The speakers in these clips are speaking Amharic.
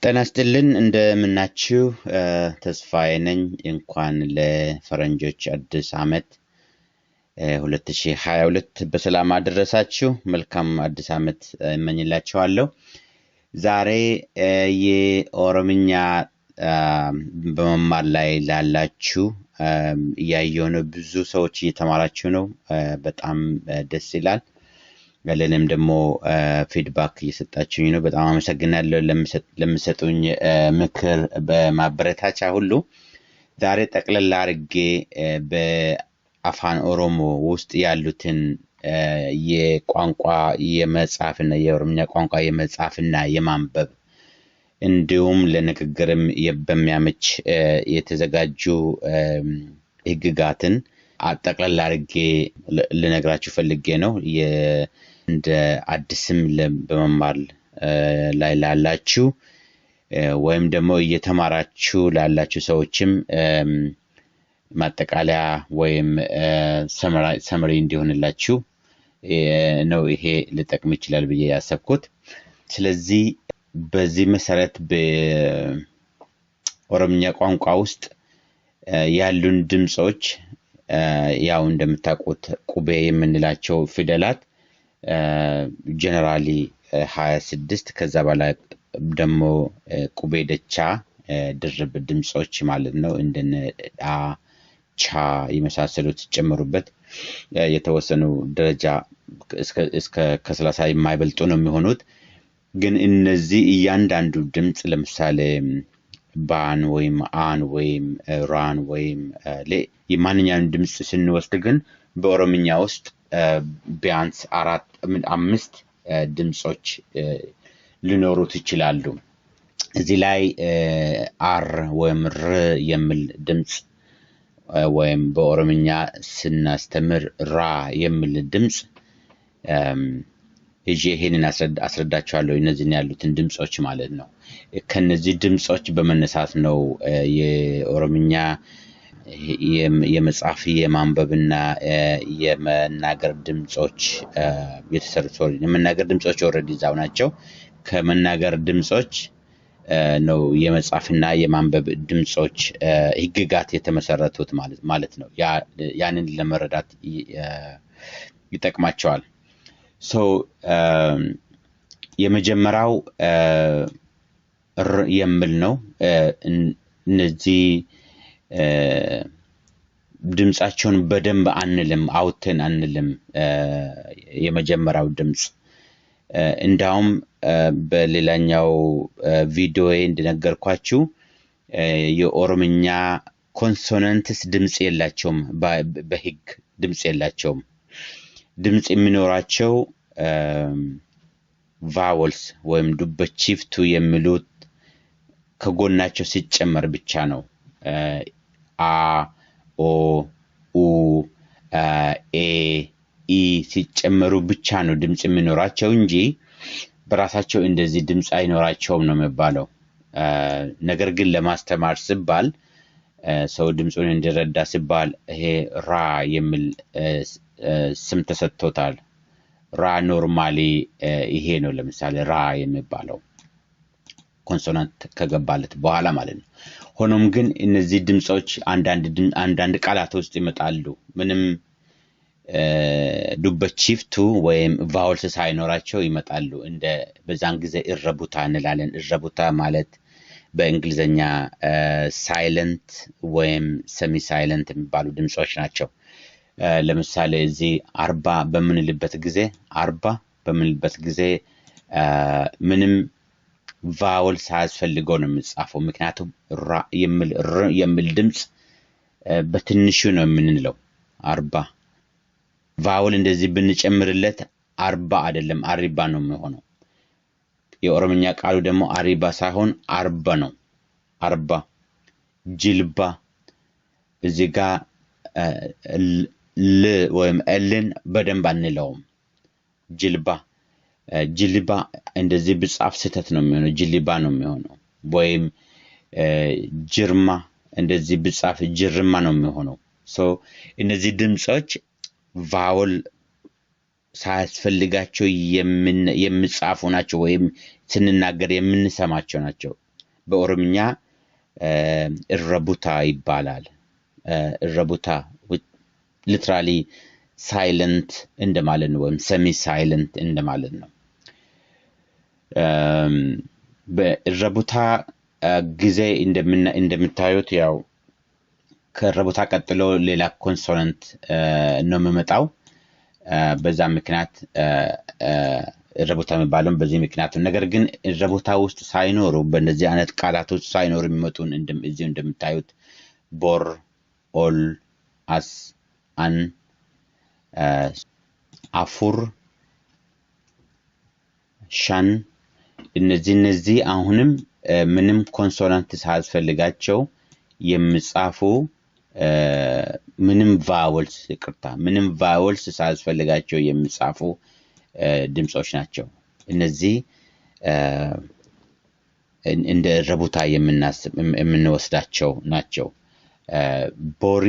ጤና ይስጥልን እንደምናችሁ ተስፋዬ ነኝ እንኳን ለፈረንጆች አዲስ ዓመት 2022 በሰላም አደረሳችሁ መልካም አዲስ ዓመት እመኝላችኋለሁ ዛሬ የኦሮምኛ በመማር ላይ ላላችሁ ያየው ነው ብዙ ሰዎች እየተማራችሁ ነው በጣም ደስ ይላል ለኔም ደግሞ ፊድባክ እየሰጣችሁኝ ነው በጣም አመሰግናለሁ ለምሰጡኝ ምክር በማበረታቻ ሁሉ ዛሬ ጠቅለል አድርጌ በአፋን ኦሮሞ ውስጥ ያሉትን የቋንቋ የመጻፍና የኦሮምኛ ቋንቋ የመጻፍና የማንበብ እንዲሁም ለንግግርም በሚያመች የተዘጋጁ ህግጋትን አጠቅለል አድርጌ ልነግራችሁ ፈልጌ ነው እንደ አዲስም በመማር ላይ ላላችሁ ወይም ደግሞ እየተማራችሁ ላላችሁ ሰዎችም ማጠቃለያ ወይም ሰመሪ እንዲሆንላችሁ ነው ይሄ ልጠቅም ይችላል ብዬ ያሰብኩት ስለዚህ በዚህ መሰረት በኦሮምኛ ቋንቋ ውስጥ ያሉን ድምጾች ያው እንደምታውቁት ቁቤ የምንላቸው ፊደላት ጀነራሊ 26 ከዛ በላይ ደግሞ ቁቤ ደቻ ድርብ ድምጾች ማለት ነው እንደነ አ ቻ የመሳሰሉት ጨምሩበት የተወሰኑ ደረጃ እስከ ከ30 የማይበልጡ ነው የሚሆኑት ግን እነዚህ እያንዳንዱ ድምጽ ለምሳሌ ባን ወይም አን ወይም ራን ወይም የማንኛውንም ድምጽ ስንወስድ ግን በኦሮምኛ ውስጥ ቢያንስ 5 ድምጾች ሊኖሩት ይችላሉ እዚህ ላይ አር ወይም ር የሚል ድምጽ ወይም በኦሮምኛ ስናስተምር ራ የሚል ድምጽ ይሄንን አስረዳችኋለሁ እነዚህን ያሉትን ድምጾች ማለት ነው ከነዚህ ድምጾች በመነሳት ነው የኦሮምኛ የመጻፍ የማንበብና የመናገር ድምጾች የተሰሩት የመናገር ድምጾች ኦሬዲ ዛው ናቸው ከመናገር ድምጾች ነው የመጻፍና የማንበብ ድምጾች ህግጋት የተመሰረቱት ማለት ነው ያንን ለመረዳት ይጠቅማቸዋል so የመጀመሪያው የሚል ነው እነዚህ ድምጻቸውን በደንብ አንልም አውተን አንልም የመጀመሪያው ድምጽ እንዳውም በሌላኛው ቪዲዮ እንደነገርኳችሁ የኦሮምኛ ኮንሶናንትስ ድምጽ የላቸውም በህግ ድምጽ የላቸውም ድምጽ የሚኖራቸው ቫወልስ ወይም ዱበቺፍቱ የሚሉት ከጎናቸው ሲጨመር ብቻ ነው አ ኦ ኡ ኤ ኢ ሲጨመሩ ብቻ ነው ድምጽ የሚኖራቸው እንጂ በራሳቸው እንደዚህ ድምጽ አይኖራቸውም ነው የሚባለው ነገር ግን ለማስተማር ሲባል ሰው ድምጹን እንዲረዳ ሲባል ይሄ ራ የሚል ስም ተሰጥቶታል ራ ኖርማሊ ይሄ ነው ለምሳሌ ራ የሚባለው ኮንሶናንት ከገባለት በኋላ ማለት ነው ሆኖም ግን እነዚህ ድምጾች አንዳንድ ቃላት ውስጥ ይመጣሉ ምንም ዱበቺፍቱ ወይም ቫውልስ ሳይኖራቸው ይመጣሉ እንደ በዛን ጊዜ እረቡታ እንላለን እረቡታ ማለት በእንግሊዘኛ ሳይለንት ወይም ሰሚ ሳይለንት የሚባሉ ድምጾች ናቸው ለምሳሌ እዚህ 40 በምንልበት ጊዜ ምንም ቫውል ሳያስፈልገው ነው የሚጻፈው ምክንያቱም ራ የሚል ድምጽ በትንሹ ነው የምንለው 40 ቫውል እንደዚህ ብንጨምርለት 40 አይደለም አሪባ ነው የሚሆነው የኦሮምኛ ቃሉ ደግሞ አሪባ ሳይሆን 40 ነው 40 ጅልባ እዚህ ጋር ል ወይም ኤልን በደንብ አንለውም ጅልባ እንደዚህ ብጻፍ ስተት ነው የሚሆነው ጅልባ ነው የሚሆነው ወይም ጅርማ እንደዚህ ብጻፍ ጅርማ ነው የሚሆነው ሶ እነዚህ ድምጾች ቫውል ሳያስፈልጋቸው የሚጻፉ ናቸው ወይም ስንናገር የምንሰማቸው ናቸው በኦሮምኛ እረቡታ ይባላል እረቡታ literally silent እንደማለት ነው ወይም semi silent እንደማለት ነው በእረቡታ ጊዜ እንደምታዩት ያው ከረቡታ ቀጥሎ ሌላ ኮንሶናንት ነው የሚመጣው በዛ ምክንያት ረቡታ የሚባለው በዚህ ምክንያት ነገር ግን ረቡታ ውስጥ ሳይኖሩ በእነዚህ አይነት ቃላቶች ሳይኖሩ የሚመጡን እንደምታዩት ቦር ኦል አስ አን አፉር ሻን እነዚህ አሁንም ምንም ኮንሶናንት ሳያስፈልጋቸው የሚጻፉ ምንም ቫወልስ ሳያስፈልጋቸው የሚጻፉ ድምጾች ናቸው እነዚህ እንደ ረቡታ የምንወስዳቸው ናቸው ቦሪ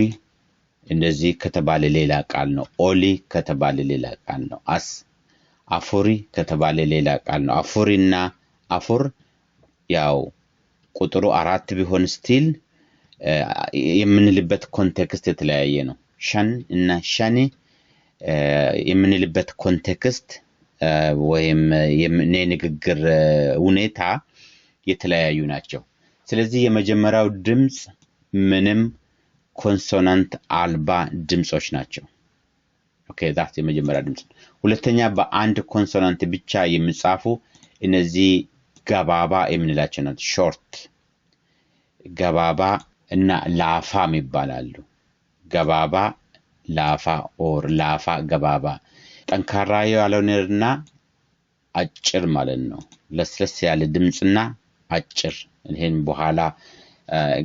እንደዚህ ከተባለ ሌላ ቃል ነው ኦሊ ከተባለ ሌላ ቃል ነው አፉሪ ከተባለ ሌላ ቃል ነው አፉሪና አፉር ያው ቁጥሩ 4 ቢሆን ስቲል የምንልበት ኮንቴክስት የተለያየ ነው ሻን እና ሻኒ የምንልበት ኮንቴክስት ወይም የንግግር ሁኔታ የተለያዩ ናቸው ስለዚህ የመጀመሪያው ድምጽ ምንም ኮንሶናንት አልባ ድምጾች ናቸው ኦኬ ዳት የመጀመሪያው ድምጽ ሁለተኛ በአንድ ኮንሶናንት ብቻ የሚጻፉ እነዚህ ገባባ የምንላቸው ናቸው ሾርት ገባባ እና ላፋም ይባላሉ ገባባ ላፋ ኦር ላፋ ገባባ ጠንካራ ያለውና አጭር ማለት ነው ለስለስ ያለ ድምጽና አጭር ይሄን በኋላ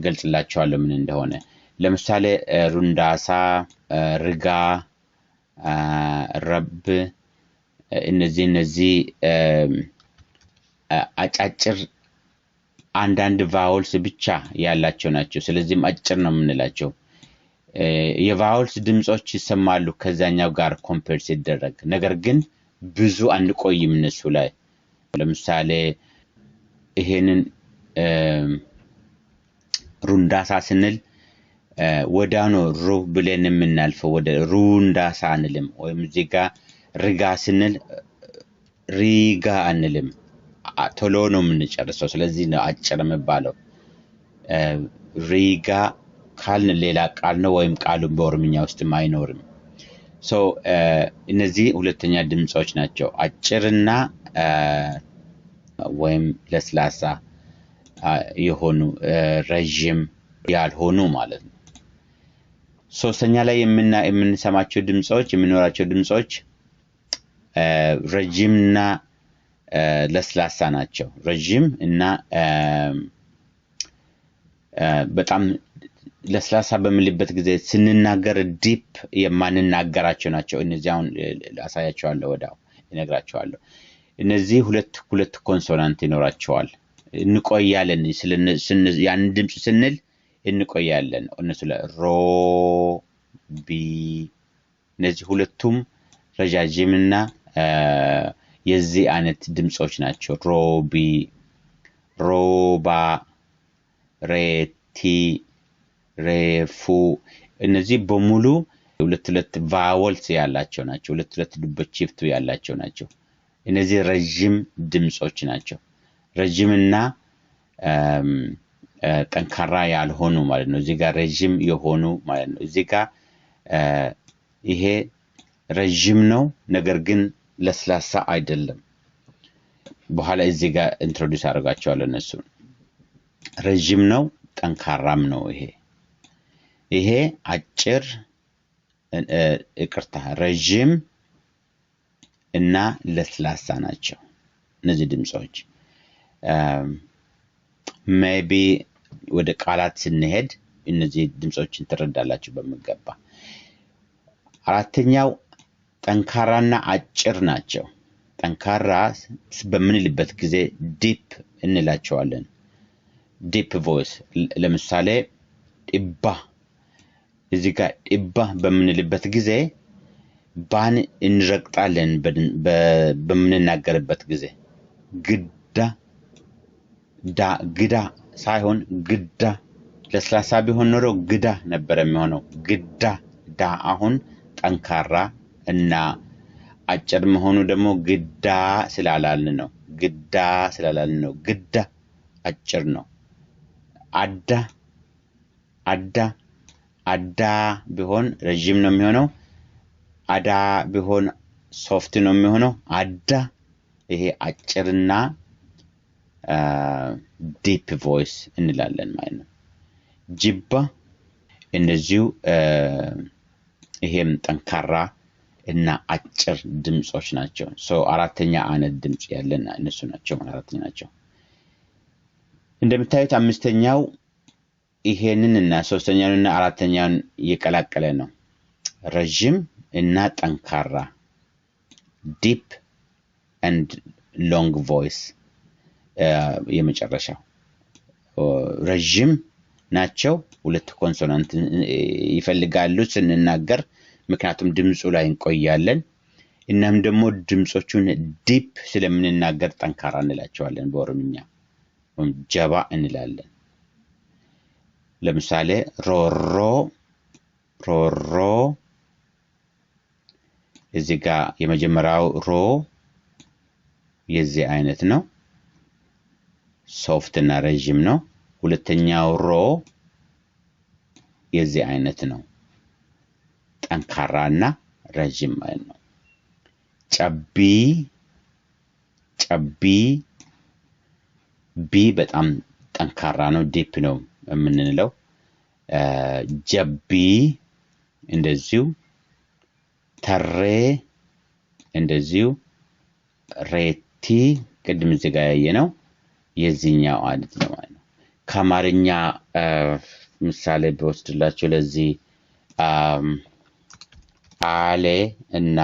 ገልጽላችኋለሁ ምን እንደሆነ ለምሳሌ ሩንዳሳ ርጋ ረብ እነዚህ አጫጭር አንዳንድ ቫውልስ ብቻ ያላቸው ናቸው ስለዚህም አጭር ነው የምንላቸው የቫውልስ ድምጾች ይሰማሉ ከዛኛው ጋር ኮምፔር ሲደረግ ነገር ግን ብዙ አንቆይም እነሱ ላይ ለምሳሌ ይሄንን ሩንዳሳ ስንል ወዳኖ ሩ ብለን የምናልፈው ወደ ሩንዳሳ አንልም ወይም ዚጋ ሪጋ ስንል ሪጋ አንልም ቶሎ ነው የምንጨርሰው ስለዚህ ነው አጭር የሚባለው ሪጋ ካልን ሌላ ቃል ነው ወይም ቃሉ በኦሮምኛ ውስጥ አይኖርም ሶ እነዚህ ሁለተኛ ድምጾች ናቸው አጭርና ወይም ለስላሳ የሆኑ ረጅም ያልሆኑ ማለት ነው ሶስተኛ ላይ የምንሰማቸው ድምጾች የምንኖራቸው ድምጾች ረጅምና ለስላሳ ናቸው ረጅም እና በጣም ለስላሳ በሚልበት ጊዜ ስንናገር ዲፕ የማንናገራቸው ናቸው እነዚህ አሁን አሳያቸዋለሁ ወዳው እነግራቸዋለሁ እነዚህ ሁለት ኮንሶናንት ይኖራቸዋል እንቆያለን ያን ድምጽ ስንል እንቆያለን እነሱ ሮ ቢ እነዚህ ሁለቱም ረጃጅምና የዚህ አይነት ድምጾች ናቸው ሮቢ ሮባ ሬቲ ሬፉ እነዚህ በሙሉ ሁለት ቫወልስ ያላቸው ናቸው ሁለት ድምጾች ይፍቱ ያላቸው ናቸው እነዚህ ረጅም ድምጾች ናቸው ረጅምና ጠንካራ ያልሆኑ ማለት ነው እዚህ ጋር ረጅም የሆኑ ማለት ነው እዚህ ጋር ይሄ ረጅም ነው ነገር ግን ለስላሳ አይደለም በኋላ እዚህ ጋር ኢንትሮዲዩስ አደርጋቸዋለሁ እነሱ ረጅም ነው ጠንካራም ነው ይሄ አጭር ይቅርታ ረጅም እና ለስላሳ ናቸው እነዚህ ድምጾች maybe ወደ ቃላት ስንሄድ እነዚህ ድምጾችን ትረዳላችሁ በመገባ አራተኛው ጠንካራና አጭር ናቸው ጠንካራ በምንልበት ጊዜ ዲፕ እንላቸዋለን ዲፕ ቮይስ ለምሳሌ ኢባ እዚህ ጋር ኢባ በምንልበት ጊዜ ባን እንረግጣለን በምንናገርበት ጊዜ ግዳ ሳይሆን ግዳ ለስላሳ ቢሆን ኖሮ ግዳ ነበር የሚሆነው ግዳ ዳ አሁን ጠንካራ እና አጭር መሆኑ ደግሞ ግዳ ስላላልን ነው ግዳ አጭር ነው አዳ ቢሆን ረጅም ነው የሚሆነው አዳ ቢሆን ሶፍት ነው የሚሆነው አዳ ይሄ አጭርና ዲፕ ቮይስ እንላለን ማለት ነው ጅባ እንደዚሁ ይሄም ጠንካራ እና አጭር ድምጾች ናቸው አራተኛ አይነት ድምጽ ያለና እነሱ ናቸው አራተኛ ናቸው እንደምታዩት አምስተኛው ይሄንንና ሶስተኛውንና አራተኛውን የቀላቀለ ነው ረጅም እና ጠንካራ deep and long voice የመጨረሻው ረጅም ናቸው ሁለት ኮንሶናንት ይፈልጋሉ ስንናገር ምክንያቱም ድምጹ ላይ እንቆያለን እናም ደግሞ ድምጾቹን ዲፕ ስለምንናገር ጠንካራ እንላቸዋለን በኦሮምኛ ጀባ እንላለን ለምሳሌ ሮሮ እዚህ ጋር የመጀመሪያው ሮ የዚህ አይነት ነው ሶፍት እና ረጅም ነው ሁለተኛው ሮ የዚህ አይነት ነው ጠንካራና ረጅም ማለት ነው ጨቢ ቢ በጣም ጠንካራ ነው ዲፕ ነው የምንለው ጀቢ እንደዚሁ ተሬ እንደዚሁ ሬቲ ቅድም እዚህ ጋር ያየነው የዚህኛው አይነት ነው ማለት ነው ከአማርኛ ምሳሌ በወስድላችሁ ለዚህ አለ እና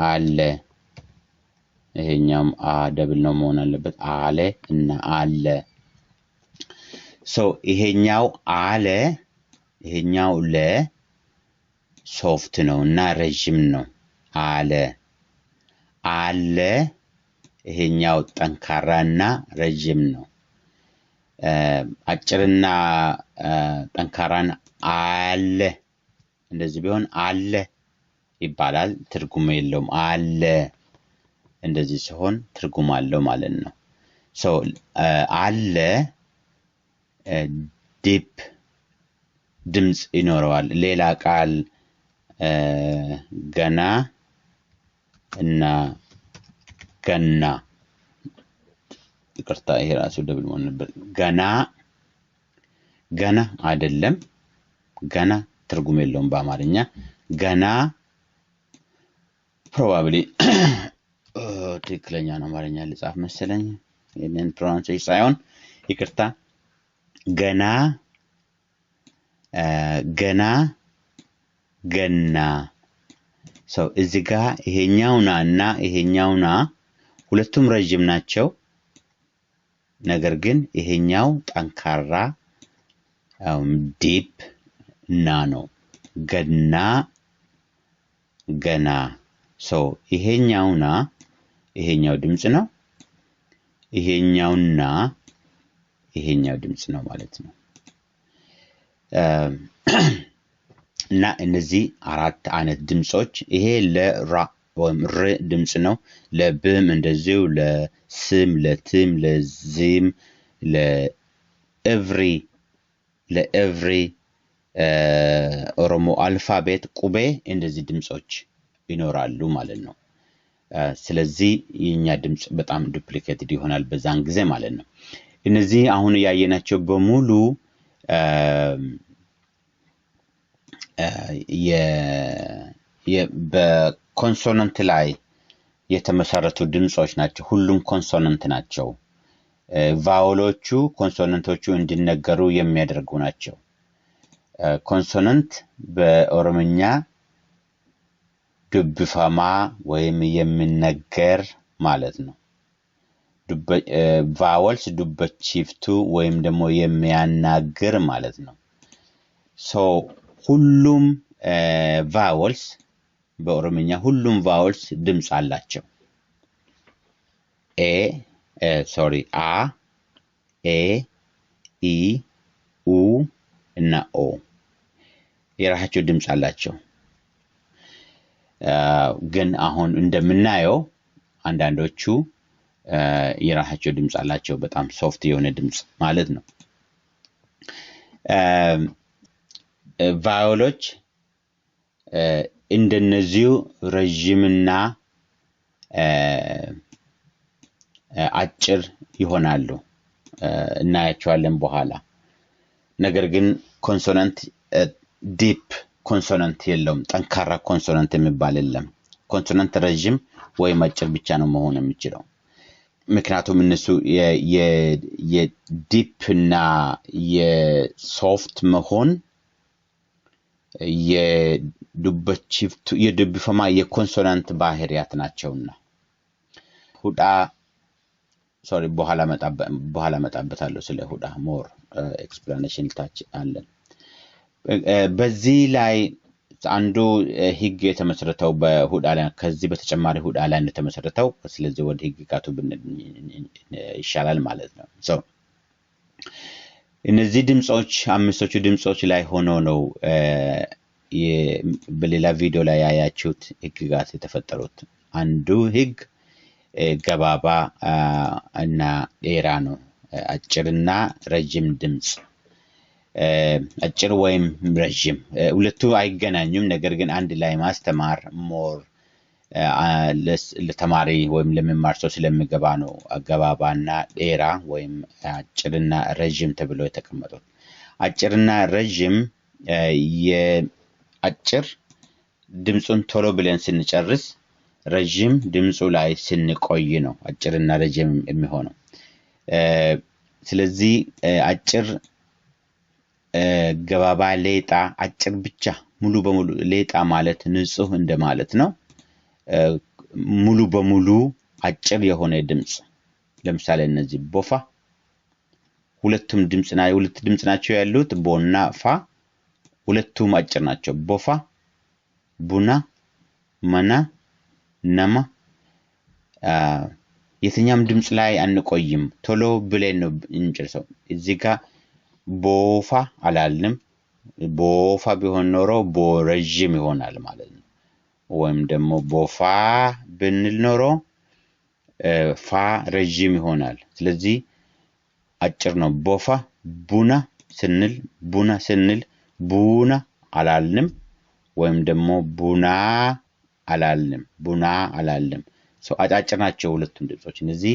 አለ ይሄኛው ደብል ነው መሆን አለበት አለ እና አለ ይሄኛው አለ ይሄኛው ለ ሶፍት ነው እና ረጅም ነው አለ ይሄኛው ጠንካራና ረጅም ነው አጭርና ጠንካራን አለ እንደዚህ ቢሆን አለ ይባላል ትርጉም የለውም አለ እንደዚህ ሲሆን ትርጉም አለው ማለት ነው አለ ዲፕ ድምጽ ይኖረዋል ሌላ ቃል ገና እና ገና ይቅርታ ይሄ ራሱ ደብል መሆን ነበር ገና አይደለም ገና ትርጉም የለውም በአማርኛ ገና probably ትክክለኛ ነው አማርኛ ልጻፍ መሰለኝ ይሄንን ፕሮናንሴሽን ሳይሆን ይቅርታ ገና ገና እዚህ ጋር ይሄኛውና እና ይሄኛውና ሁለቱም ረጅም ናቸው ነገር ግን ይሄኛው ጠንካራ ዲፕ ና ነው ገና ይሄኛውና ይሄኛው ድምጽ ነው ይሄኛውና ይሄኛው ድምጽ ነው ማለት ነው እና እነዚህ አራት አይነት ድምጾች ይሄ ለራ ወይም ር ድምጽ ነው ለብም እንደዚሁ ለስም ለትም ለዚም ለኤቭሪ ኦሮሞ አልፋቤት ቁቤ እንደዚህ ድምጾች ይኖራሉ ማለት ነው ስለዚህ የኛ ድምጽ በጣም ዱፕሊኬትድ ይሆናል በዛን ጊዜ ማለት ነው እነዚህ አሁን ያየናቸው በሙሉ በኮንሶናንት ላይ የተመሰረቱ ድምጾች ናቸው ሁሉም ኮንሶናንት ናቸው ቫውሎቹ ኮንሶናንቶቹ እንዲነገሩ የሚያደርጉ ናቸው ኮንሶናንት በኦሮምኛ ዱብፋማ ወይም የሚነገር ማለት ነው ቫውልስ ዱበቺፍቱ ወይም ደግሞ የሚያናግር ማለት ነው ሁሉም ቫውልስ በኦሮምኛ ሁሉም ቫውልስ ድምጽ አላቸው ኤ ሶሪ አ ኤ ኢ ኡ እና ኦ የራሳቸው ድምጽ አላቸው። ግን አሁን እንደምናየው አንዳንዶቹ የራሳቸው ድምጽ አላቸው በጣም ሶፍት የሆነ ድምጽ ማለት ነው። ቫዮሎች እንደነዚሁ ረጅምና አጭር ይሆናሉ እናያቸዋለን በኋላ። ነገር ግን ኮንሶናንት ዲፕ ኮንሶናንት የለውም፣ ጠንካራ ኮንሶናንት የሚባል የለም። ኮንሶናንት ረጅም ወይም አጭር ብቻ ነው መሆን የሚችለው። ምክንያቱም እነሱ የዲፕ እና የሶፍት መሆን የዱብፈማ የኮንሶናንት ባህሪያት ናቸውና ሁዳ ሶሪ በኋላ መጣበታለሁ ስለ ሁዳ ሞር ኤክስፕላኔሽን ታች አለን። በዚህ ላይ አንዱ ህግ የተመሰረተው በሁዳ ላይ ከዚህ በተጨማሪ ሁዳ ላይ የተመሰረተው ስለዚህ ወደ ህግጋቱ ይሻላል ማለት ነው። እነዚህ ድምጾች አምስቶቹ ድምጾች ላይ ሆኖ ነው በሌላ ቪዲዮ ላይ ያያችሁት ህግጋት የተፈጠሩት። አንዱ ህግ ገባባ እና ኤራ ነው። አጭርና ረጅም ድምጽ። አጭር ወይም ረጅም ሁለቱ አይገናኙም፣ ነገር ግን አንድ ላይ ማስተማር ሞር ለተማሪ ወይም ለመማር ሰው ስለሚገባ ነው ገባባና ኤራ ወይም አጭርና ረጅም ተብሎ የተቀመጡት። አጭርና ረጅም የአጭር ድምጹን ቶሎ ብለን ስንጨርስ ረጅም ድምጹ ላይ ስንቆይ ነው አጭርና ረጅም የሚሆነው። ስለዚህ አጭር ገባባ ሌጣ አጭር ብቻ ሙሉ በሙሉ ሌጣ ማለት ንጹህ እንደማለት ነው። ሙሉ በሙሉ አጭር የሆነ ድምጽ ለምሳሌ እነዚህ ቦፋ ሁለቱም ድምጽ ናቸው ያሉት ቦና ፋ ሁለቱም አጭር ናቸው። ቦፋ ቡና መና ነማ የትኛም ድምጽ ላይ አንቆይም፣ ቶሎ ብለን ነው እንጨርሰው። እዚህ ጋር ቦፋ አላልንም። ቦፋ ቢሆን ኖሮ ቦረጅም ይሆናል ማለት ነው። ወይም ደግሞ ቦፋ ብንል ኖሮ ፋ ረጅም ይሆናል። ስለዚህ አጭር ነው። ቦፋ ቡና ስንል ቡና አላልንም፣ ወይም ደግሞ ቡና አላልንም። አጫጭር ናቸው ሁለቱም ድምጾች። እነዚህ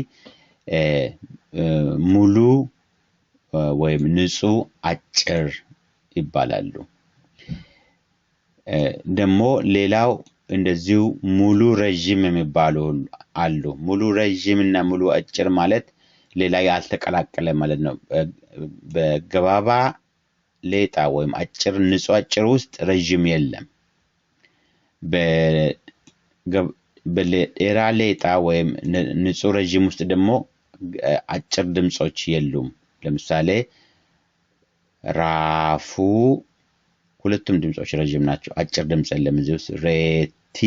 ሙሉ ወይም ንጹህ አጭር ይባላሉ። ደግሞ ሌላው እንደዚሁ ሙሉ ረጅም የሚባሉ አሉ። ሙሉ ረጅም እና ሙሉ አጭር ማለት ሌላ ያልተቀላቀለ ማለት ነው። በገባባ ሌጣ ወይም አጭር ንጹህ አጭር ውስጥ ረጅም የለም። በሌራ ሌጣ ወይም ንጹህ ረጅም ውስጥ ደግሞ አጭር ድምጾች የሉም። ለምሳሌ ራፉ ሁለቱም ድምጾች ረጅም ናቸው፣ አጭር ድምጽ የለም እዚህ ውስጥ። ሬቲ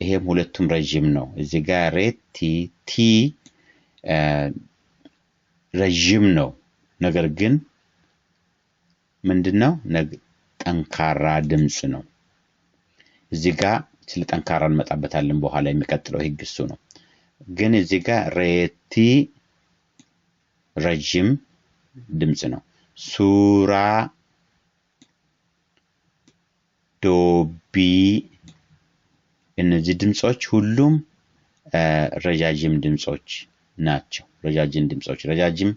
ይሄም ሁለቱም ረጅም ነው። እዚህ ጋር ሬቲ ቲ ረጅም ነው፣ ነገር ግን ምንድነው ጠንካራ ድምጽ ነው። እዚህ ጋር ስለ ጠንካራ እንመጣበታለን በኋላ የሚቀጥለው ህግ እሱ ነው። ግን እዚህ ጋር ሬቲ ረጅም ድምጽ ነው። ሱራ ዶቢ እነዚህ ድምጾች ሁሉም ረጃጅም ድምጾች ናቸው። ረጃጅም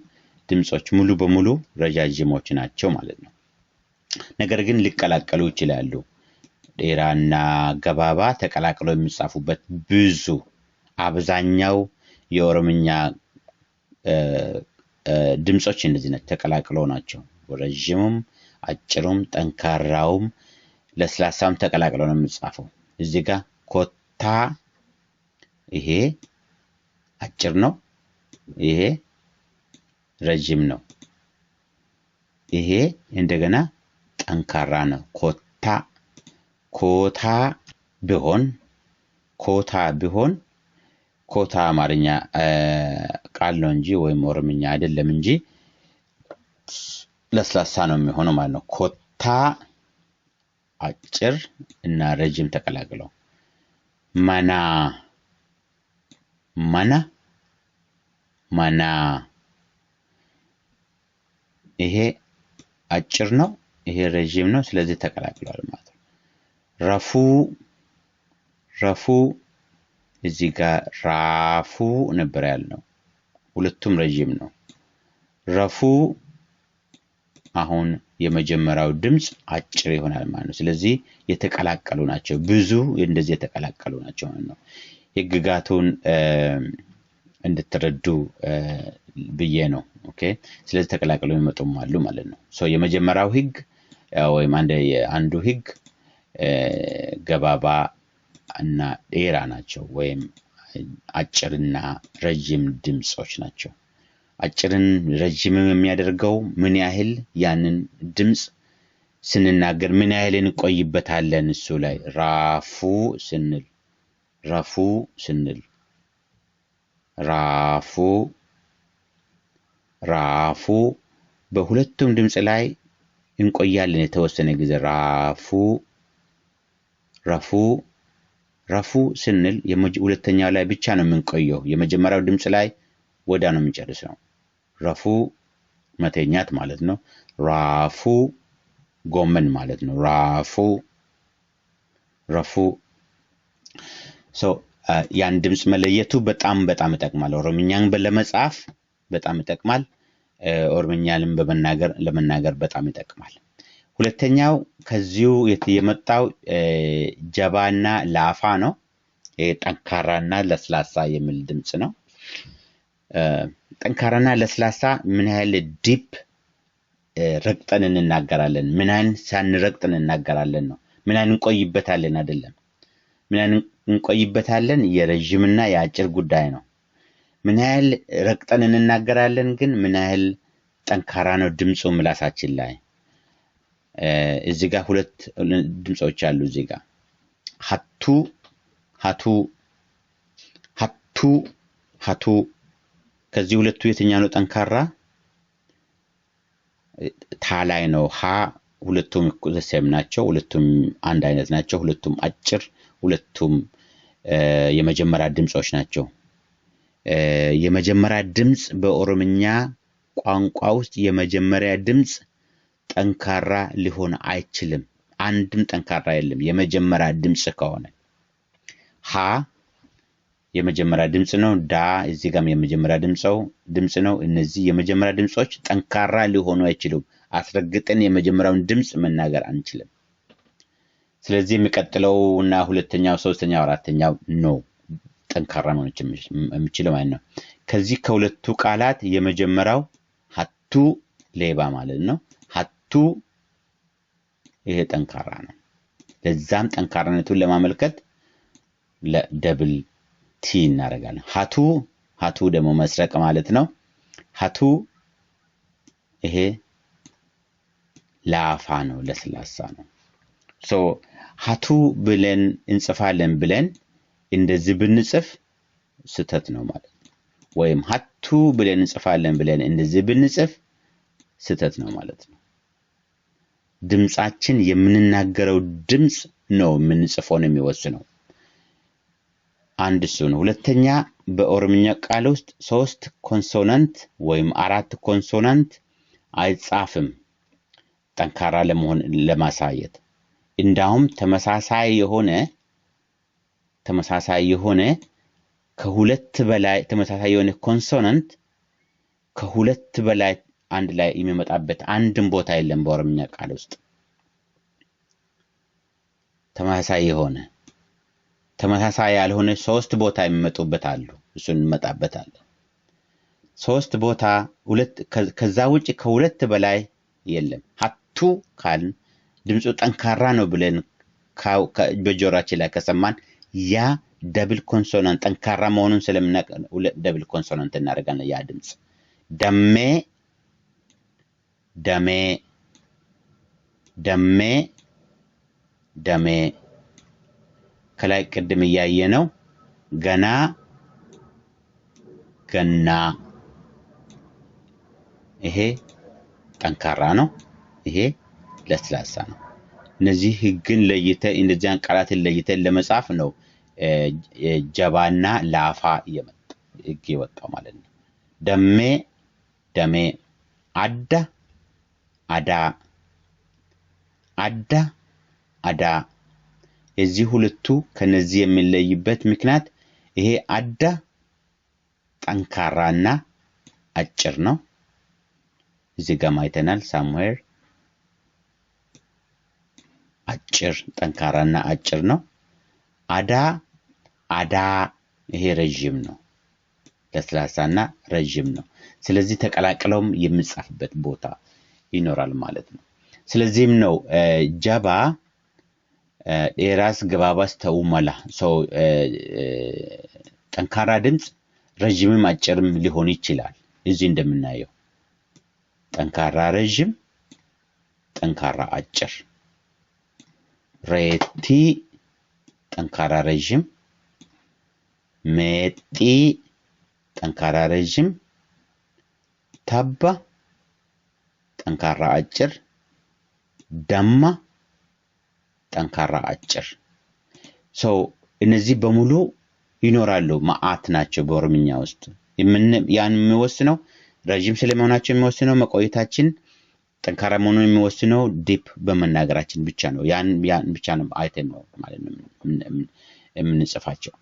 ድምጾች ሙሉ በሙሉ ረጃጅሞች ናቸው ማለት ነው። ነገር ግን ሊቀላቀሉ ይችላሉ። ዴራና ገባባ ተቀላቅለው የሚጻፉበት ብዙ አብዛኛው የኦሮምኛ ድምጾች እንደዚህ ናቸው፣ ተቀላቅለው ናቸው። ረጅሙም አጭሩም ጠንካራውም ለስላሳም ተቀላቅለው ነው የሚጻፈው። እዚህ ጋር ኮታ ይሄ አጭር ነው፣ ይሄ ረጅም ነው። ይሄ እንደገና ጠንካራ ነው። ኮታ ቢሆን ኮታ አማርኛ ቃል ነው እንጂ ወይም ኦሮምኛ አይደለም እንጂ ለስላሳ ነው የሚሆነው ማለት ነው። ኮታ አጭር እና ረጅም ተቀላቅለው ማና ማና ማና ይሄ አጭር ነው፣ ይሄ ረጅም ነው። ስለዚህ ተቀላቅሏል ማለት ነው። ረፉ ረፉ እዚህ ጋር ራፉ ነበር ያልነው። ሁለቱም ረጅም ነው። ረፉ አሁን የመጀመሪያው ድምጽ አጭር ይሆናል ማለት ነው። ስለዚህ የተቀላቀሉ ናቸው። ብዙ እንደዚህ የተቀላቀሉ ናቸው ማለት ነው። ህግጋቱን እንድትረዱ ብዬ ነው። ኦኬ። ስለዚህ ተቀላቅለው ይመጡም አሉ ማለት ነው። ሶ የመጀመሪያው ህግ ወይም አንዱ ህግ ገባባ እና ዴራ ናቸው ወይም አጭርና ረጅም ድምጾች ናቸው። አጭርን ረጅምም የሚያደርገው ምን ያህል ያንን ድምጽ ስንናገር ምን ያህል እንቆይበታለን እሱ ላይ ራፉ ስንል ረፉ ስንል ራፉ ራፉ በሁለቱም ድምጽ ላይ እንቆያለን የተወሰነ ጊዜ ራፉ ረፉ ረፉ ስንል ሁለተኛው ላይ ብቻ ነው የምንቆየው። የመጀመሪያው ድምጽ ላይ ወዳ ነው የምንጨርሰው። ረፉ መተኛት ማለት ነው። ራፉ ጎመን ማለት ነው። ራፉ ረፉ ያን ድምጽ መለየቱ በጣም ይጠቅማል። ኦሮምኛን ለመጻፍ በጣም ይጠቅማል። ኦሮምኛንም ለመናገር በጣም ይጠቅማል። ሁለተኛው ከዚሁ የመጣው ጀባና ላፋ ነው። ጠንካራና ለስላሳ የሚል ድምጽ ነው። ጠንካራና ለስላሳ ምን ያህል ዲፕ ረግጠን እንናገራለን፣ ምን ያህል ሳንረግጥ እንናገራለን ነው። ምን ያህል እንቆይበታለን አይደለም። ምን ያህል እንቆይበታለን የረጅምና የአጭር ጉዳይ ነው። ምን ያህል ረግጠን እንናገራለን ግን ምን ያህል ጠንካራ ነው ድምጹ ምላሳችን ላይ። እዚህ ጋር ሁለት ድምጾች አሉ። እዚህ ጋር ሀቱ ሀቱ ሀቱ ሀቱ ከዚህ ሁለቱ የትኛው ነው ጠንካራ? ታ ላይ ነው። ሀ ሁለቱም ዘሰም ናቸው። ሁለቱም አንድ አይነት ናቸው። ሁለቱም አጭር፣ ሁለቱም የመጀመሪያ ድምጾች ናቸው። የመጀመሪያ ድምጽ በኦሮምኛ ቋንቋ ውስጥ የመጀመሪያ ድምጽ ጠንካራ ሊሆን አይችልም። አንድም ጠንካራ የለም የመጀመሪያ ድምጽ ከሆነ። ሀ የመጀመሪያ ድምጽ ነው። ዳ እዚህ ጋርም የመጀመሪያ ድምጽ ነው። እነዚህ የመጀመሪያ ድምጾች ጠንካራ ሊሆኑ አይችሉም። አስረግጠን የመጀመሪያውን ድምጽ መናገር አንችልም። ስለዚህ የሚቀጥለውና ሁለተኛው፣ ሶስተኛው፣ አራተኛው ነው ጠንካራ ነው የሚችለው ማለት ነው። ከዚህ ከሁለቱ ቃላት የመጀመሪያው ሀቱ ሌባ ማለት ነው። ሀቱ ይሄ ጠንካራ ነው። ለዛም ጠንካራነቱን ለማመልከት ለደብል ቲ እናደርጋለን። ሀቱ ደግሞ መስረቅ ማለት ነው። ሀቱ ይሄ ላፋ ነው፣ ለስላሳ ነው። ሀቱ ብለን እንጽፋለን ብለን እንደዚህ ብንጽፍ ስተት ነው ማለት ነው። ወይም ሀቱ ብለን እንጽፋለን ብለን እንደዚህ ብንጽፍ ስተት ነው ማለት ነው። ድምጻችን የምንናገረው ድምጽ ነው የምንጽፈውን የሚወስነው። አንድ እሱ ነው። ሁለተኛ በኦሮምኛ ቃል ውስጥ 3 ኮንሶናንት ወይም 4 ኮንሶናንት አይጻፍም ጠንካራ ለመሆን ለማሳየት። እንዳውም ተመሳሳይ የሆነ ከሁለት በላይ ተመሳሳይ የሆነ ኮንሶናንት ከሁለት በላይ አንድ ላይ የሚመጣበት አንድም ቦታ የለም በኦሮምኛ ቃል ውስጥ። ተመሳሳይ ያልሆነ 3 ቦታ የሚመጡበት አሉ። እሱን እንመጣበታለን። 3 ቦታ ከዛ ውጪ ከሁለት በላይ የለም። ሀቱ ካልን ድምጹ ጠንካራ ነው ብለን በጆሮአችን ላይ ከሰማን ያ ደብል ኮንሶናንት ጠንካራ መሆኑን ስለምናውቅ ደብል ኮንሶናንት እናደርጋለን። ያ ድምጽ ደሜ ደሜ ደሜ ደሜ ከላይ ቅድም ያየነው ገና ገና ይሄ ጠንካራ ነው ይሄ ለስላሳ ነው እነዚህ ህግን ለይተ እንደዚያን ቃላትን ለይተን ለመጻፍ ነው ጀባና ላፋ ህግ የወጣው ማለት ነው ደሜ ደሜ አዳ አዳ አዳ አዳ የዚህ ሁለቱ ከነዚህ የሚለይበት ምክንያት ይሄ አዳ ጠንካራና አጭር ነው እዚህ ጋር ማይተናል somewhere አጭር ጠንካራና አጭር ነው አዳ አዳ ይሄ ረጅም ነው ለስላሳና ረጅም ነው ስለዚህ ተቀላቅለውም የሚጻፍበት ቦታ ይኖራል ማለት ነው ስለዚህም ነው ጀባ የራስ ገባባስ ተውመላ ሰው ጠንካራ ድምጽ ረጅምም አጭርም ሊሆን ይችላል እዚህ እንደምናየው ጠንካራ ረጅም ጠንካራ አጭር ሬቲ ጠንካራ ረጅም ሜጢ ጠንካራ ረጅም ታባ ጠንካራ አጭር ደማ ጠንካራ አጭር ሰው እነዚህ በሙሉ ይኖራሉ ማአት ናቸው በኦሮምኛ ውስጥ ያን የሚወስነው ረጅም ስለመሆናቸው የሚወስነው መቆየታችን ጠንካራ መሆኑን የሚወስነው ዲፕ በመናገራችን ብቻ ነው ያን ብቻ ነው አይተን ነው ማለት ነው የምንጽፋቸው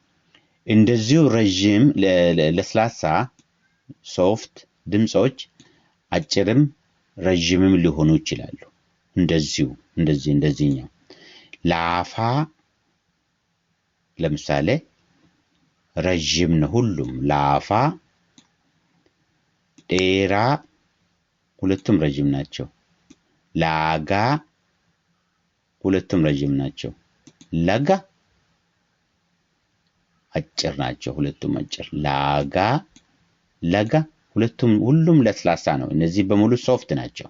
እንደዚሁ ረጅም ለስላሳ ሶፍት ድምጾች አጭርም ረጅምም ሊሆኑ ይችላሉ እንደዚሁ እንደዚህኛው ላፋ ለምሳሌ ረጅም ነው ሁሉም ላፋ ዴራ ሁለቱም ረጅም ናቸው ላጋ ሁለቱም ረጅም ናቸው ለጋ አጭር ናቸው ሁለቱም አጭር ላጋ ለጋ ሁሉም ለስላሳ ነው እነዚህ በሙሉ ሶፍት ናቸው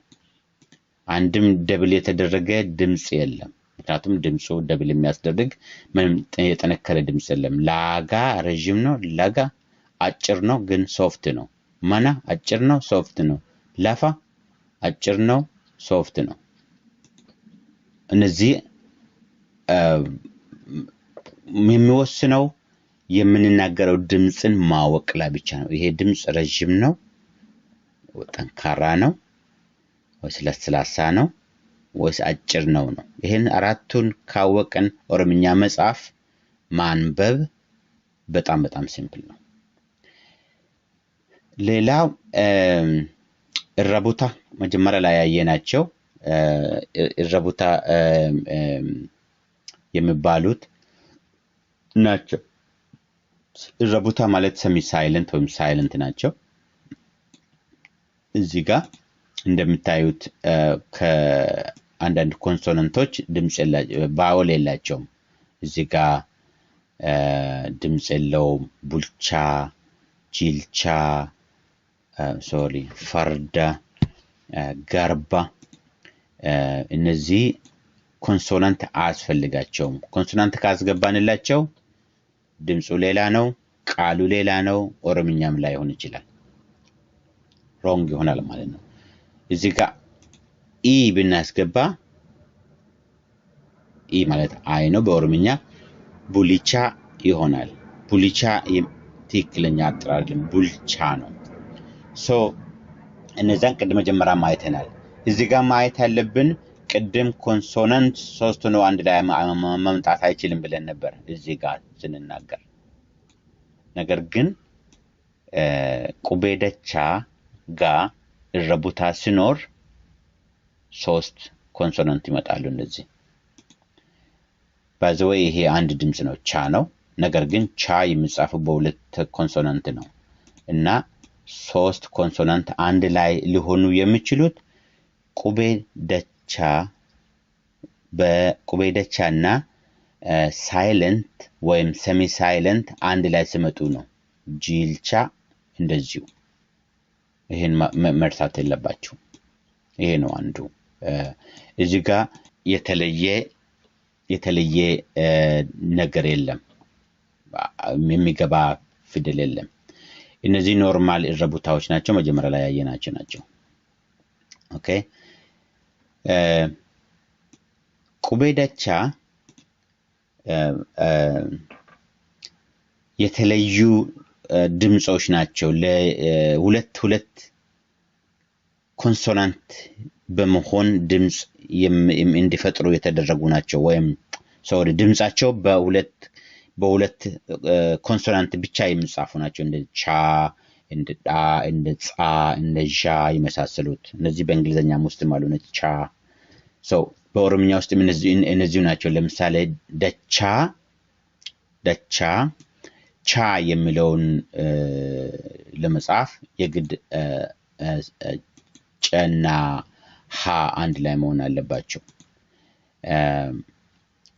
አንድም ደብል የተደረገ ድምጽ የለም ምክንያቱም ድምጹ ደብል የሚያስደርግ ምንም የጠነከረ ድምጽ የለም ላጋ ረጅም ነው ለጋ አጭር ነው ግን ሶፍት ነው ማና አጭር ነው ሶፍት ነው ላፋ አጭር ነው ሶፍት ነው እነዚህ የሚወስነው የምንናገረው ድምጽን ማወቅ ላይ ብቻ ነው ይሄ ድምጽ ረጅም ነው ጠንካራ ነው ወይስ ለስላሳ ነው ወይስ አጭር ነው ይሄን አራቱን ካወቀን ኦሮምኛ መጻፍ ማንበብ በጣም ሲምፕል ነው ሌላው እረቡታ መጀመሪያ ላይ ያየናቸው እረቡታ የሚባሉት ናቸው እረቡታ ማለት ሰሚ ሳይለንት ወይም ሳይለንት ናቸው እዚህ ጋር እንደምታዩት ከአንዳንድ ኮንሶናንቶች ድምጽ ባወል የላቸውም እዚህ ጋር ድምጽ የለውም ቡልቻ ጂልቻ ፈርዳ ጋርባ እነዚህ ኮንሶናንት አያስፈልጋቸውም ኮንሶናንት ካስገባንላቸው ድምጹ ሌላ ነው ቃሉ ሌላ ነው ኦሮምኛም ላይ ሆነ ይችላል ሮንግ ይሆናል ማለት ነው እዚህ ጋር ኢ ብናስገባ ኢ ማለት አይ ነው በኦሮምኛ ቡሊቻ ይሆናል ቡሊቻ ትክክለኛ አጥራር ቡልቻ ነው ሶ እነዛን ቅድመ ጀመራ ማይተናል እዚህ ጋር ማየት ያለብን ቅድም ኮንሶናንት ሶስት ነው አንድ ላይ መምጣት አይችልም ብለን ነበር እዚህ ጋር ስንናገር ነገር ግን ቁቤደቻ ጋር እረቡታ ሲኖር ሶስት ኮንሶናንት ይመጣሉ እንደዚህ ባዘው ይሄ አንድ ድምጽ ነው ቻ ነው ነገር ግን ቻ የሚጻፈው በሁለት ኮንሶናንት ነው እና ሶስት ኮንሶናንት አንድ ላይ ሊሆኑ የሚችሉት ቁቤደቻ በቁቤደቻና ሳይለንት ወይም ሰሚ ሳይለንት አንድ ላይ ሲመጡ ነው ጂልቻ እንደዚሁ ይሄን መርሳት የለባችሁ ይሄ ነው አንዱ እዚህ ጋር የተለየ ነገር የለም የሚገባ ፊደል የለም እነዚህ ኖርማል እረቡታዎች ናቸው መጀመሪያ ላይ ያየናቸው ናቸው ኦኬ ቁቤ ደቻ የተለዩ ድምጾች ናቸው ለሁለት ሁለት ኮንሶናንት በመሆን ድምጽ እንዲፈጥሩ የተደረጉ ናቸው ወይም ሶሪ ድምጻቸው በሁለት ኮንሶናንት ብቻ የሚጻፉ ናቸው እንደ ቻ እንደ ዳ እንደ ጻ እንደ ዣ ይመሳሰሉት እነዚህ በእንግሊዘኛም ውስጥ ማለት ነው ቻ በኦሮምኛ ውስጥ እነዚህ ናቸው ለምሳሌ ደቻ ቻ የሚለውን ለመጻፍ የግድ ጨና ሀ አንድ ላይ መሆን አለባቸው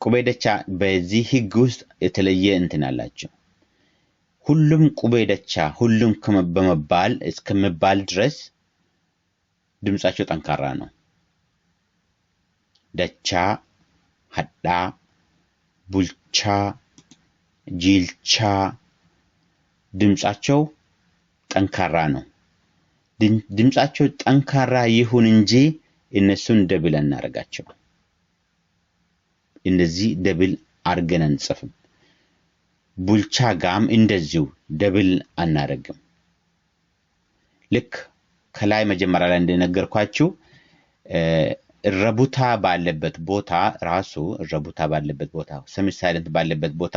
ቁቤ ደቻ በዚህ ህግ ውስጥ የተለየ እንትን አላቸው ሁሉም ቁቤ ደቻ ሁሉም በመባል እስከመባል ድረስ ድምጻቸው ጠንካራ ነው ደቻ ሀዳ ቡልቻ ጂልቻ ድምጻቸው ጠንካራ ነው ድምጻቸው ጠንካራ ይሁን እንጂ እነሱን ደብል እናረጋቸው እንደዚህ ደብል አርገን እንጽፍም ቡልቻ ጋም እንደዚሁ ደብል አናረግም ልክ ከላይ መጀመሪያ ላይ እንደነገርኳችሁ ረቡታ ባለበት ቦታ ራሱ ረቡታ ባለበት ቦታ ሰሚ ሳይለንት ባለበት ቦታ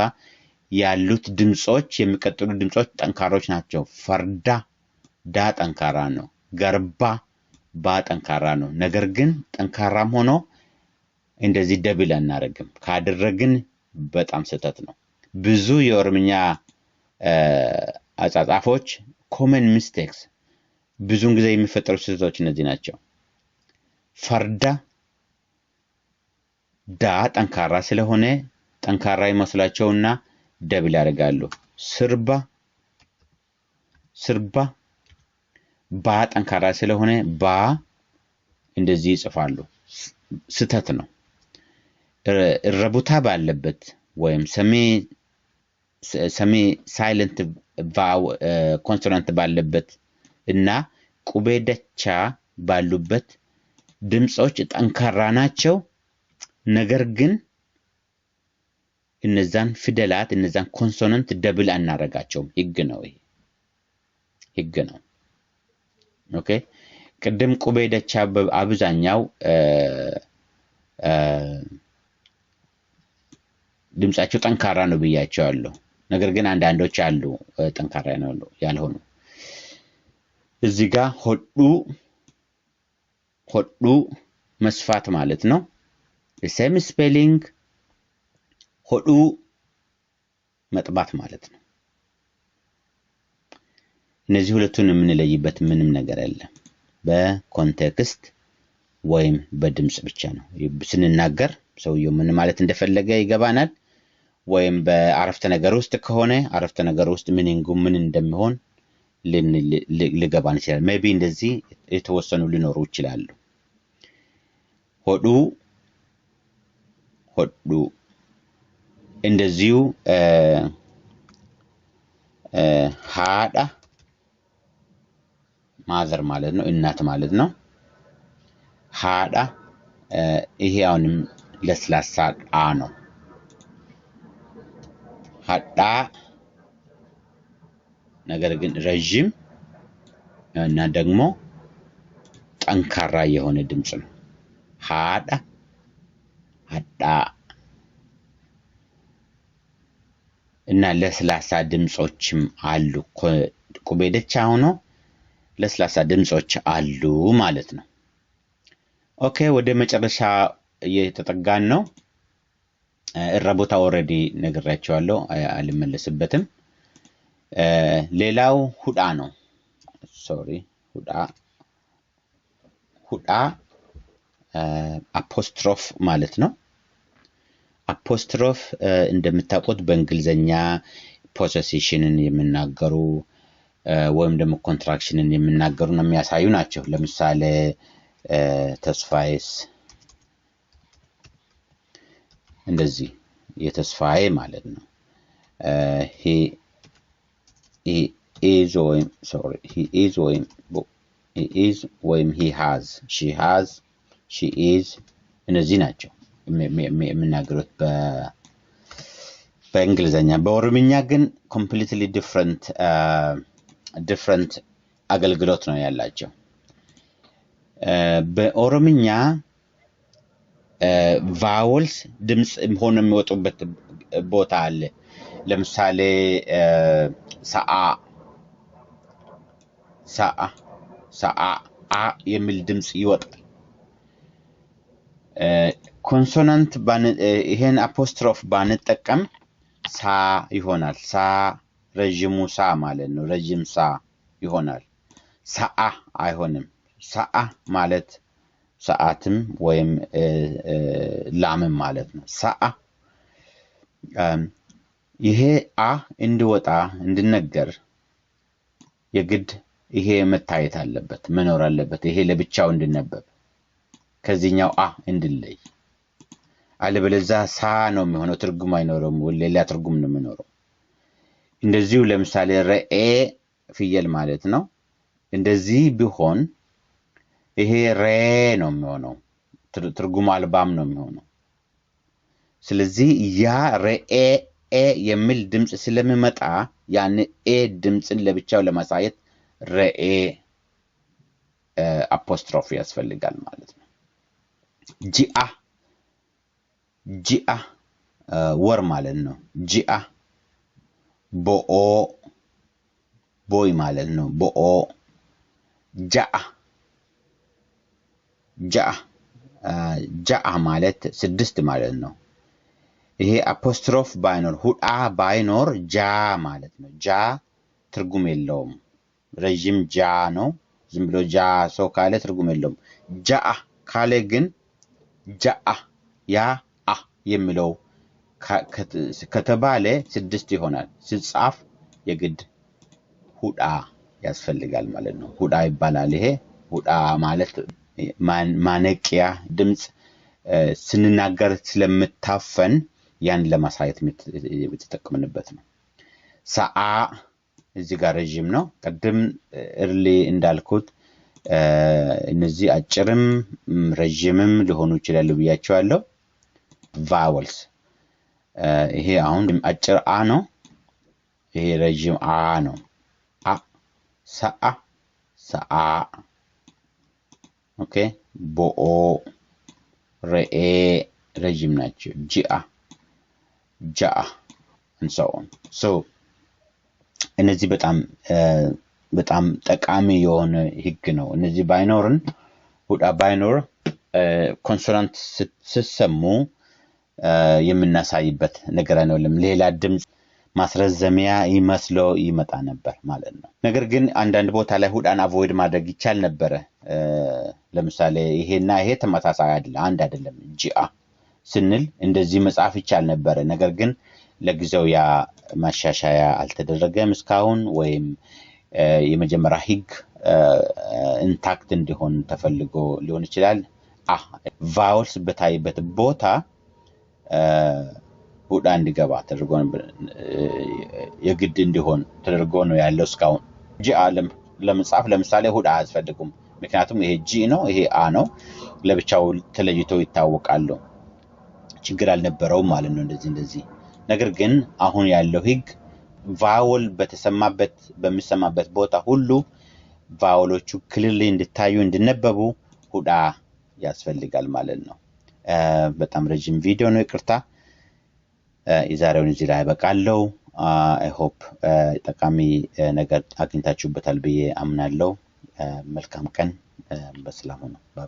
ያሉት ድምጾች የሚቀጥሉ ድምጾች ጠንካሮች ናቸው ፈርዳ ዳ ጠንካራ ነው ገርባ ባ ጠንካራ ነው ነገር ግን ጠንካራም ሆኖ እንደዚህ ደብል አናረግም ካደረግን በጣም ስህተት ነው ብዙ የኦሮምኛ አጻጻፎች ኮመን ሚስቴክስ ብዙን ጊዜ የሚፈጠሩ ስህተቶች እነዚህ ናቸው ፈርዳ ዳ ጠንካራ ስለሆነ ጠንካራ ይመስላቸውና ደብል ያደርጋሉ ስርባ ባ ጠንካራ ስለሆነ ባ እንደዚህ ይጽፋሉ ስህተት ነው ረቡታ ባለበት ወይም ሰሚ ሳይለንት ኮንሶናንት ባለበት እና ቁቤ ደቻ ባሉበት ድምጾች ጠንካራ ናቸው ነገር ግን እነዛን ፊደላት እነዛን ኮንሶናንት ደብል አናረጋቸው ህግ ነው ኦኬ ቅድም ቁቤ ደቻ በአብዛኛው ድምጻቸው ጠንካራ ነው ብያቸዋለሁ ነገር ግን አንዳንዶች አሉ ጠንካራ ነው ያልሆኑ እዚህ ጋር ሆዱ መስፋት ማለት ነው ሴም ስፔሊንግ ሆዱ መጥባት ማለት ነው እነዚህ ሁለቱን የምንለይበት ምንም ነገር የለም በኮንቴክስት ወይም በድምጽ ብቻ ነው ስንናገር ሰውየው ምን ማለት እንደፈለገ ይገባናል ወይም በአረፍተ ነገር ውስጥ ከሆነ አረፍተ ነገር ውስጥ ሚኒንጉ ምን እንደሚሆን ሊገባን ይችላል ሜቢ እንደዚህ የተወሰኑ ሊኖሩ ይችላሉ ሆዱ እንደዚሁ ሃዳ ማዘር ማለት ነው እናት ማለት ነው ሃዳ ይሄ አሁንም ለስላሳ ጣ ነው ሃዳ ነገር ግን ረጅም እና ደግሞ ጠንካራ የሆነ ድምጽ ነው ሃዳ እና ለስላሳ ድምጾችም አሉ ቁቤ ደቻ ሆኖ ለስላሳ ድምጾች አሉ ማለት ነው ኦኬ ወደ መጨረሻ እየተጠጋን ነው እረቦታ ኦሬዲ ነግራቸዋለሁ አልመለስበትም ሌላው ሁዳ ነው ሶሪ ሁዳ አፖስትሮፍ ማለት ነው አፖስትሮፍ እንደምታውቁት በእንግሊዘኛ ፖሴሽንን የሚናገሩ ወይም ደግሞ ኮንትራክሽንን የሚናገሩ ነው የሚያሳዩ ናቸው ለምሳሌ ተስፋዬስ እንደዚህ የተስፋዬ ማለት ነው is ወይም sorry he is ወይም he is ወይም he has she has she is እነዚህ ናቸው የምናገሩት በእንግሊዘኛ በኦሮምኛ ግን completely different አገልግሎት ነው ያላቸው በኦሮምኛ vowels ድምጽ ሆነ የሚወጡበት ቦታ አለ ለምሳሌ ሰአ የሚል ድምጽ ይወጣል ኮንሶናንት ይሄን አፖስትሮፍ ባንጠቀም ሳ ይሆናል ሳ ረጅሙ ሳ ማለት ነው ረጅም ሳ ይሆናል ሰአ አይሆንም ሰአ ማለት ሰዓትም ወይም ላምም ማለት ነው ሰአ ይሄ እንዲወጣ እንድነገር የግድ ይሄ መታየት አለበት መኖር አለበት ይሄ ለብቻው እንድነበብ ከዚህኛው እንድለይ አለበለዚያ ሳ ነው የሚሆነው ትርጉም አይኖርም ሌላ ትርጉም ነው የሚኖረው እንደዚሁ ለምሳሌ ረኤ ፍየል ማለት ነው እንደዚህ ቢሆን ይሄ ሬ ነው የሚሆነው ትርጉም አልባም ነው የሚሆነው ስለዚህ ያ ረኤ የሚል ድምጽ ስለሚመጣ ያን ድምጽን ለብቻው ለማሳየት ረኤ አፖስትሮፍ ያስፈልጋል ማለት ነው ጂአ ወር ማለት ነው ጂአ ቦይ ማለት ነው ቦኦ ጃአ ማለት 6 ማለት ነው ይሄ አፖስትሮፍ ባይኖር ሁዳ ባይኖር ጃ ማለት ነው ጃ ትርጉም የለውም ረጅም ጃ ነው ዝም ብሎ ጃ ሰው ካለ ትርጉም የለውም ጃአ ካለ ግን ጃአ ያ የሚለው ከተባለ 6 ይሆናል ሲጻፍ የግድ ሁዳ ያስፈልጋል ማለት ነው ሁዳ ይባላል ይሄ ሁዳ ማለት ማነቂያ ድምጽ ስንናገር ስለምታፈን ያን ለማሳየት የምትጠቀምንበት ነው ሰአ እዚህ ጋር ረጅም ነው ቀደም እርሊ እንዳልኩት እነዚህ አጭርም ረጅምም ሊሆኑ ይችላሉ ብያቸዋለሁ vowels ይሄ አሁን አጭር ነው ይሄ ረጅም ነው ሰአ ኦኬ ቦኦ ረኤ ረጅም ናቸው ጃ and so on so እነዚህ በጣም ጠቃሚ የሆነ ህግ ነው እነዚህ ባይኖርን ሁዳ ባይኖር ኮንሶናንት ሲሰሙ የምናሳይበት ነገር አይደለም ሌላ ድምጽ ማስረዘሚያ ይመስለው ይመጣ ነበር ማለት ነው ነገር ግን አንዳንድ ቦታ ላይ ሁዳን አቮይድ ማድረግ ይቻል ነበር ለምሳሌ ይሄና ይሄ ተመሳሳይ አንድ አይደለም ጂአ ስንል እንደዚህ መጻፍ ይቻል ነበር ነገር ግን ለጊዜው ያ ማሻሻያ አልተደረገም እስካሁን ወይም የመጀመሪያ ህግ ኢንታክት እንዲሆን ተፈልጎ ሊሆን ይችላል ቫውልስ በታይበት ቦታ ሁዳ እንዲገባ ተደርጎ የግድ እንዲሆን ተደርጎ ነው ያለው እስካሁን ጂ ለምጻፍ ለምሳሌ ሁዳ አያስፈልግም ምክንያቱም ይሄ ጂ ነው ይሄ ነው ለብቻው ተለይቶ ይታወቃሉ ችግር አልነበረውም ማለት ነው እንደዚህ ነገር ግን አሁን ያለው ህግ ቫውል በሚሰማበት ቦታ ሁሉ ቫውሎቹ ክሊርሊ እንዲታዩ እንዲነበቡ ሁዳ ያስፈልጋል ማለት ነው በጣም ረጅም ቪዲዮ ነው ይቅርታ የዛሬውን እዚህ ላይ በቃለው I hope ጠቃሚ ነገር አግኝታችሁበታል ብዬ አምናለሁ መልካም ቀን በሰላም ሁኑ ባይ